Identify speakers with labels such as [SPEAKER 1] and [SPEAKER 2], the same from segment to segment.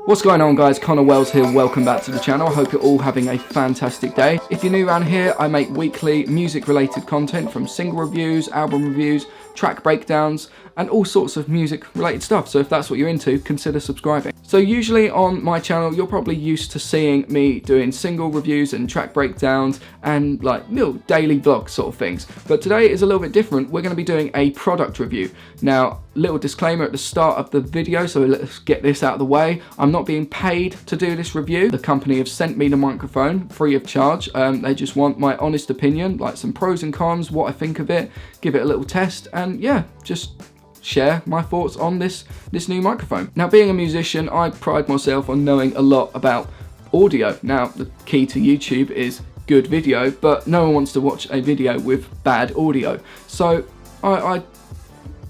[SPEAKER 1] What's going on, guys? Connor Wells here, welcome back to the channel. I hope you're all having a fantastic day. If you're new around here, I make weekly music related content from single reviews, album reviews, track breakdowns, and all sorts of music related stuff. So if that's what you're into, consider subscribing. So usually on my channel, you're probably used to seeing me doing single reviews and track breakdowns and like little daily vlog sort of things. But today is a little bit different. We're going to be doing a product review. Now, little disclaimer at the start of the video, so let's get this out of the way. I'm not being paid to do this review. The company have sent me the microphone free of charge. They just want my honest opinion, like some pros and cons, what I think of it, give it a little test, and yeah, just share my thoughts on this new microphone. Now, being a musician, I pride myself on knowing a lot about audio. Now, the key to YouTube is good video, but no one wants to watch a video with bad audio. So I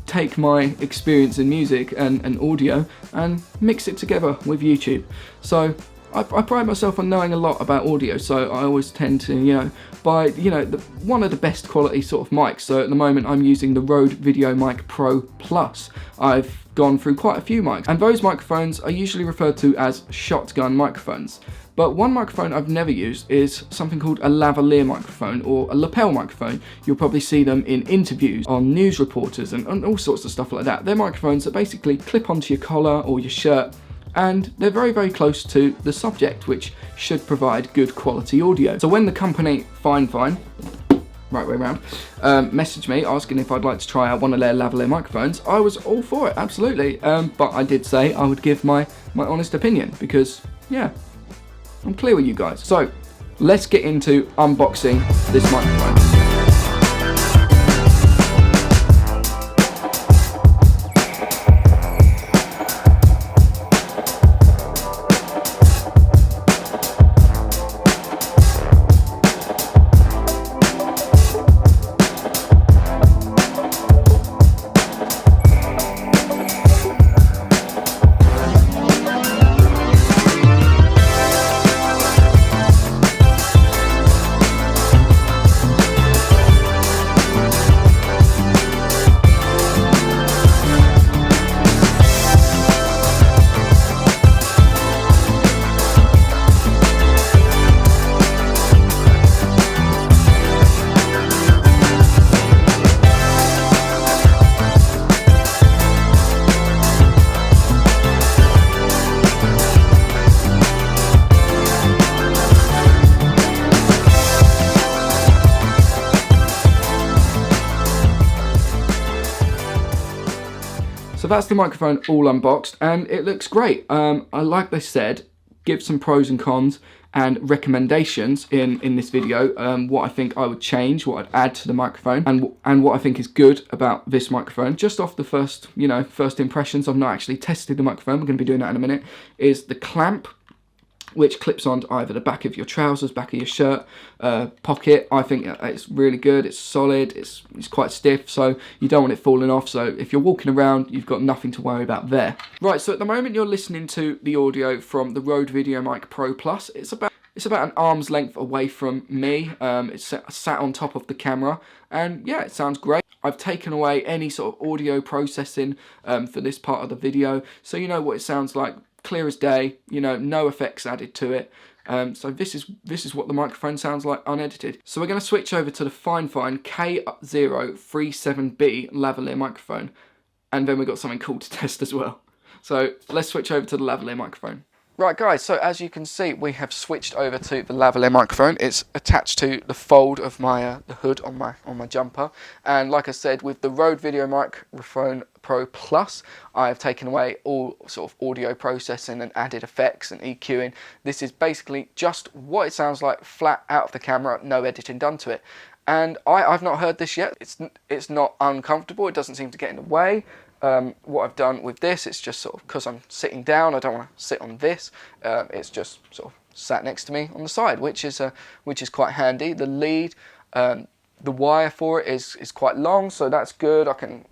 [SPEAKER 1] take my experience in music and audio and mix it together with YouTube. So I pride myself on knowing a lot about audio, so I always tend to, buy, one of the best quality sort of mics. So at the moment I'm using the Rode VideoMic Pro Plus. I've gone through quite a few mics, and those microphones are usually referred to as shotgun microphones. But one microphone I've never used is something called a lavalier microphone or a lapel microphone. You'll probably see them in interviews, on news reporters and all sorts of stuff like that. They're microphones that basically clip onto your collar or your shirt, and they're very, very close to the subject, which should provide good quality audio. So when the company Fine, right way around, messaged me asking if I'd like to try out one of their lavalier microphones, I was all for it, absolutely. But I did say I would give my honest opinion because, yeah, I'm clear with you guys. So let's get into unboxing this microphone. So that's the microphone all unboxed, and it looks great. Like they said, give some pros and cons and recommendations in this video, what I think I would change, what I'd add to the microphone, and what I think is good about this microphone. Just off the first impressions, I've not actually tested the microphone, we're going to be doing that in a minute, is the clamp, which clips onto either the back of your trousers, back of your shirt, pocket. I think it's really good, it's solid, it's quite stiff, so you don't want it falling off. So if you're walking around, you've got nothing to worry about there. Right, so at the moment you're listening to the audio from the Rode VideoMic Pro Plus. It's about an arm's length away from me. It's sat on top of the camera, and yeah, it sounds great. I've taken away any sort of audio processing for this part of the video, so you know what it sounds like. Clear as day, no effects added to it. So this is what the microphone sounds like unedited. So we're going to switch over to the Fine K037B lavalier microphone, and then we've got something cool to test as well. So let's switch over to the lavalier microphone. Right, guys, so as you can see, we have switched over to the lavalier microphone. It's attached to the fold of my the hood on my jumper, and like I said, with the Rode VideoMic Pro Plus, I have taken away all sort of audio processing and added effects and EQing. This is basically just what it sounds like, flat out of the camera, no editing done to it. And I've not heard this yet. It's not uncomfortable. It doesn't seem to get in the way. What I've done with this, it's just sort of, because I'm sitting down, I don't want to sit on this. It's just sort of sat next to me on the side, which is quite handy. The lead, the wire for it is quite long, so that's good. I can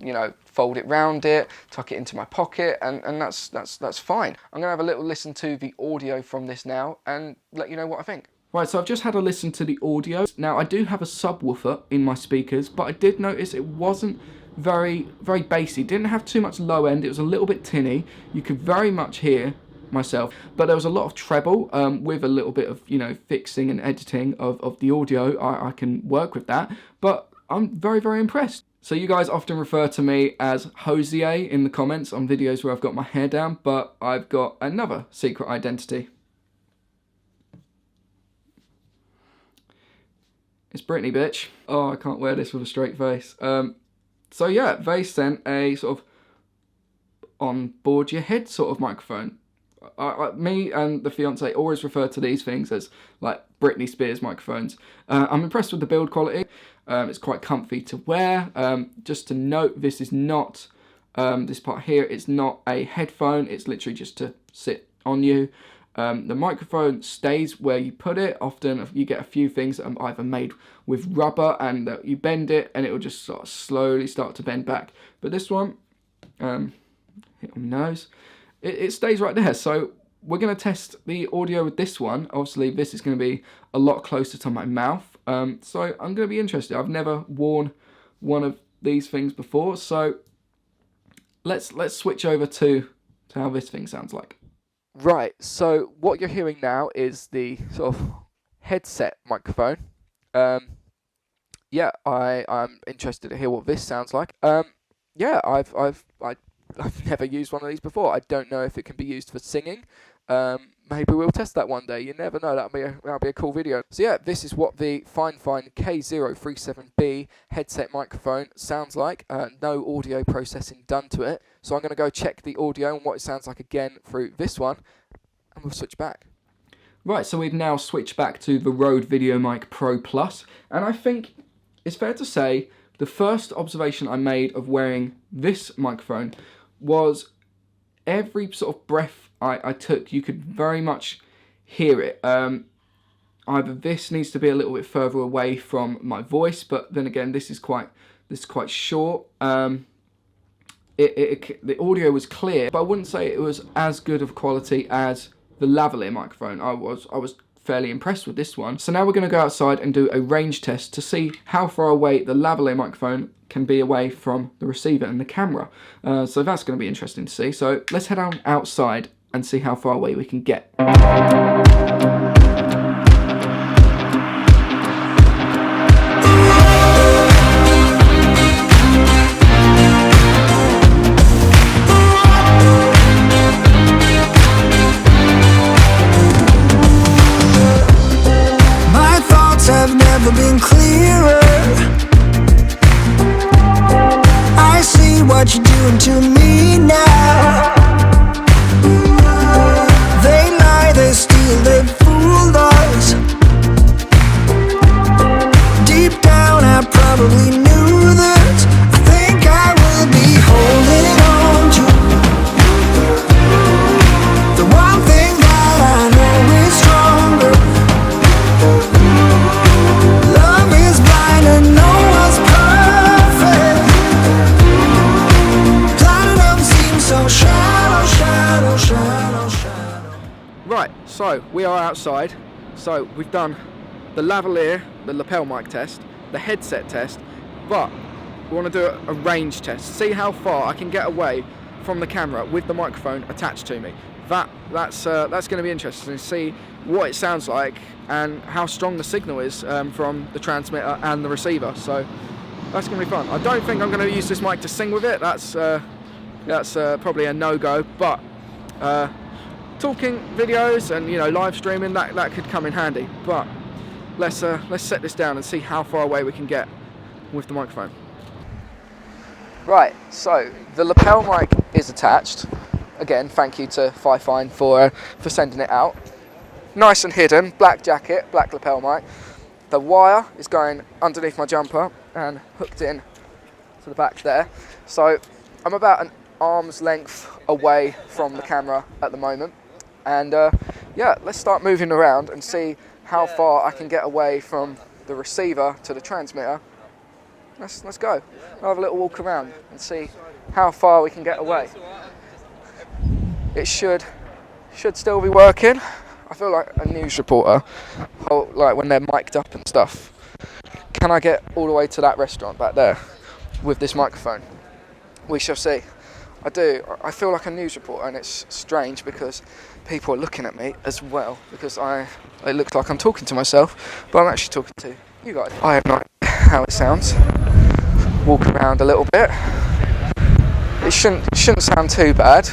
[SPEAKER 1] fold it round it, tuck it into my pocket, and that's fine. I'm gonna have a little listen to the audio from this now and let you know what I think. Right, so I've just had a listen to the audio. Now, I do have a subwoofer in my speakers, but I did notice it wasn't very bassy. Didn't have too much low end. It was a little bit tinny. You could very much hear myself, but there was a lot of treble with a little bit of, you know, fixing and editing of the audio. I can work with that, but I'm very, very impressed. So you guys often refer to me as Hosier in the comments on videos where I've got my hair down, but I've got another secret identity. It's Britney, bitch. Oh, I can't wear this with a straight face. So yeah, they sent a sort of on board your head sort of microphone. Me and the fiance always refer to these things as like Britney Spears microphones. I'm impressed with the build quality. It's quite comfy to wear. Just to note, this is not, this part here, it's not a headphone. It's literally just to sit on you. The microphone stays where you put it. Often you get a few things that are either made with rubber and you bend it and it will just sort of slowly start to bend back. But this one, hit on my nose, it stays right there. So we're going to test the audio with this one. Obviously this is going to be a lot closer to my mouth. So I'm going to be interested. I've never worn one of these things before. So let's switch over to how this thing sounds like. Right, so what you're hearing now is the sort of headset microphone. Yeah, I'm interested to hear what this sounds like. Yeah, I've never used one of these before. I don't know if it can be used for singing. Maybe we'll test that one day. You never know. That'll be a cool video. So yeah, this is what the Fine K037B headset microphone sounds like. No audio processing done to it. So I'm going to go check the audio and what it sounds like again through this one, and we'll switch back. Right, so we've now switched back to the Rode VideoMic Pro Plus, and I think it's fair to say the first observation I made of wearing this microphone was every sort of breath I took, you could very much hear it. Either this needs to be a little bit further away from my voice, but then again, this is quite short. The audio was clear, but I wouldn't say it was as good of quality as the lavalier microphone. I was fairly impressed with this one. So now we're going to go outside and do a range test to see how far away the lavalier microphone can be away from the receiver and the camera. So that's going to be interesting to see. So let's head on outside and see how far away we can get.
[SPEAKER 2] My thoughts have never been clearer. I see what you're doing to me now. They lie, they steal, they fooled us. Deep down I probably knew this. I think I will be holding on to the one thing that I know is stronger. Love is blind and no one's perfect. Platinum seems so shallow, shallow, shallow, shallow.
[SPEAKER 1] Right, so we are outside. So we've done the lavalier, the lapel mic test, the headset test, but we want to do a range test. See how far I can get away from the camera with the microphone attached to me. That's going to be interesting to see what it sounds like and how strong the signal is from the transmitter and the receiver. So that's going to be fun. I don't think I'm going to use this mic to sing with it. That's probably a no-go. But talking videos and, you know, live streaming, that could come in handy. But let's set this down and see how far away we can get with the microphone. Right, so the lapel mic is attached. Again, thank you to Fishman for sending it out. Nice and hidden, black jacket, black lapel mic. The wire is going underneath my jumper and hooked in to the back there. So I'm about an arm's length away from the camera at the moment. And yeah, let's start moving around and see how far I can get away from the receiver to the transmitter. Let's go. I'll have a little walk around and see how far we can get away. It should still be working. I feel like a news reporter, like when they're mic'd up and stuff. Can I get all the way to that restaurant back there with this microphone? We shall see. I do. I feel like a news reporter, and it's strange because people are looking at me as well, because it looks like I'm talking to myself, but I'm actually talking to you guys. I have no idea how it sounds. Walk around a little bit. It shouldn't sound too bad.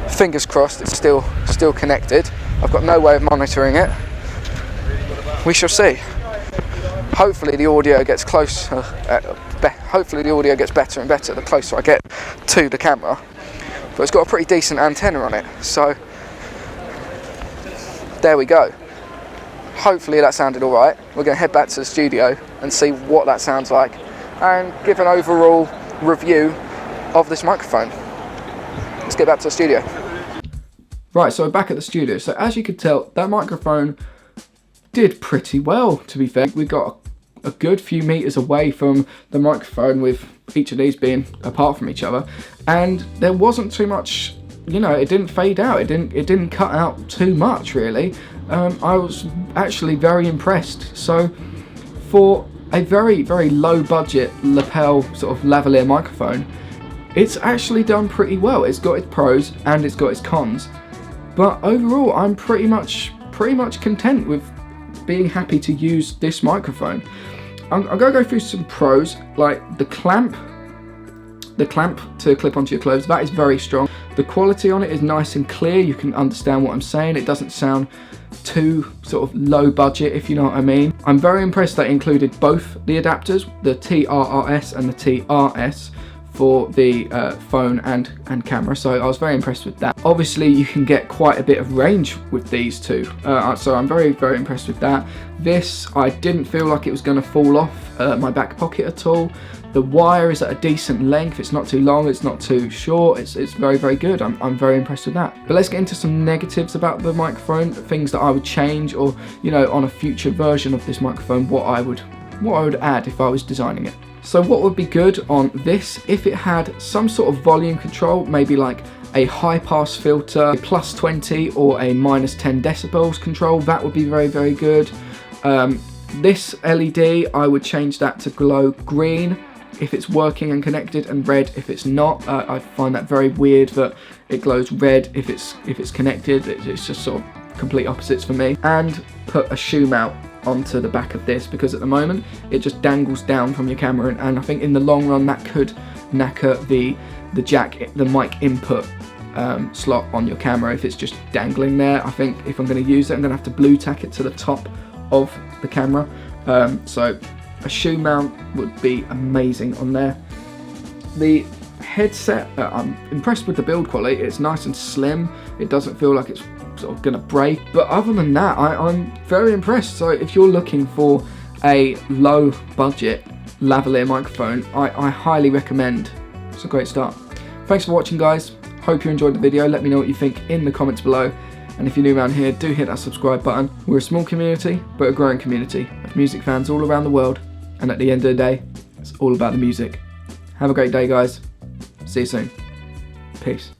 [SPEAKER 1] Fingers crossed it's still connected. I've got no way of monitoring it. We shall see. Hopefully the audio gets closer. Hopefully the audio gets better and better the closer I get to the camera. But it's got a pretty decent antenna on it, so there we go. Hopefully that sounded alright. We're going to head back to the studio and see what that sounds like and give an overall review of this microphone. Let's get back to the studio. Right, so we're back at the studio. So as you could tell, that microphone did pretty well, to be fair. We got a good few meters away from the microphone, with each of these being apart from each other, and there wasn't too much, you know, it didn't fade out, it didn't cut out too much really. I was actually very impressed. So for a very, very low budget lapel sort of lavalier microphone, it's actually done pretty well. It's got its pros and it's got its cons, but overall I'm pretty much content with being happy to use this microphone. I'm going to go through some pros, like the clamp to clip onto your clothes. That is very strong. The quality on it is nice and clear. You can understand what I'm saying. It doesn't sound too sort of low budget, if you know what I mean. I'm very impressed that it included both the adapters, the TRRS and the TRS, for the phone and camera, so I was very impressed with that. Obviously you can get quite a bit of range with these two, so I'm very, very impressed with that. This, I didn't feel like it was going to fall off my back pocket at all. The wire is at a decent length, it's not too long, it's not too short, it's very, very good. I'm very impressed with that. But let's get into some negatives about the microphone, things that I would change, or, you know, on a future version of this microphone, what I would add if I was designing it. So what would be good on this, if it had some sort of volume control, maybe like a high pass filter, a +20 or a -10 decibels control, that would be very, very good. This LED, I would change that to glow green if it's working and connected, and red if it's not. I find that very weird that it glows red if it's connected. It's just sort of complete opposites for me. And put a shoe mount onto the back of this, because at the moment it just dangles down from your camera, and I think in the long run that could knacker the mic input slot on your camera if it's just dangling there. I think if I'm going to use it, I'm going to have to blue tack it to the top of the camera, so a shoe mount would be amazing on there. The headset, I'm impressed with the build quality. It's nice and slim, it doesn't feel like it's sort of gonna break, but other than that I'm very impressed. So if you're looking for a low budget lavalier microphone, I highly recommend. It's a great start. Thanks for watching, guys. Hope you enjoyed the video. Let me know what you think in the comments below, and if you're new around here, do hit that subscribe button. We're a small community, but a growing community of music fans all around the world, and at the end of the day, it's all about the music. Have a great day, guys. See you soon. Peace.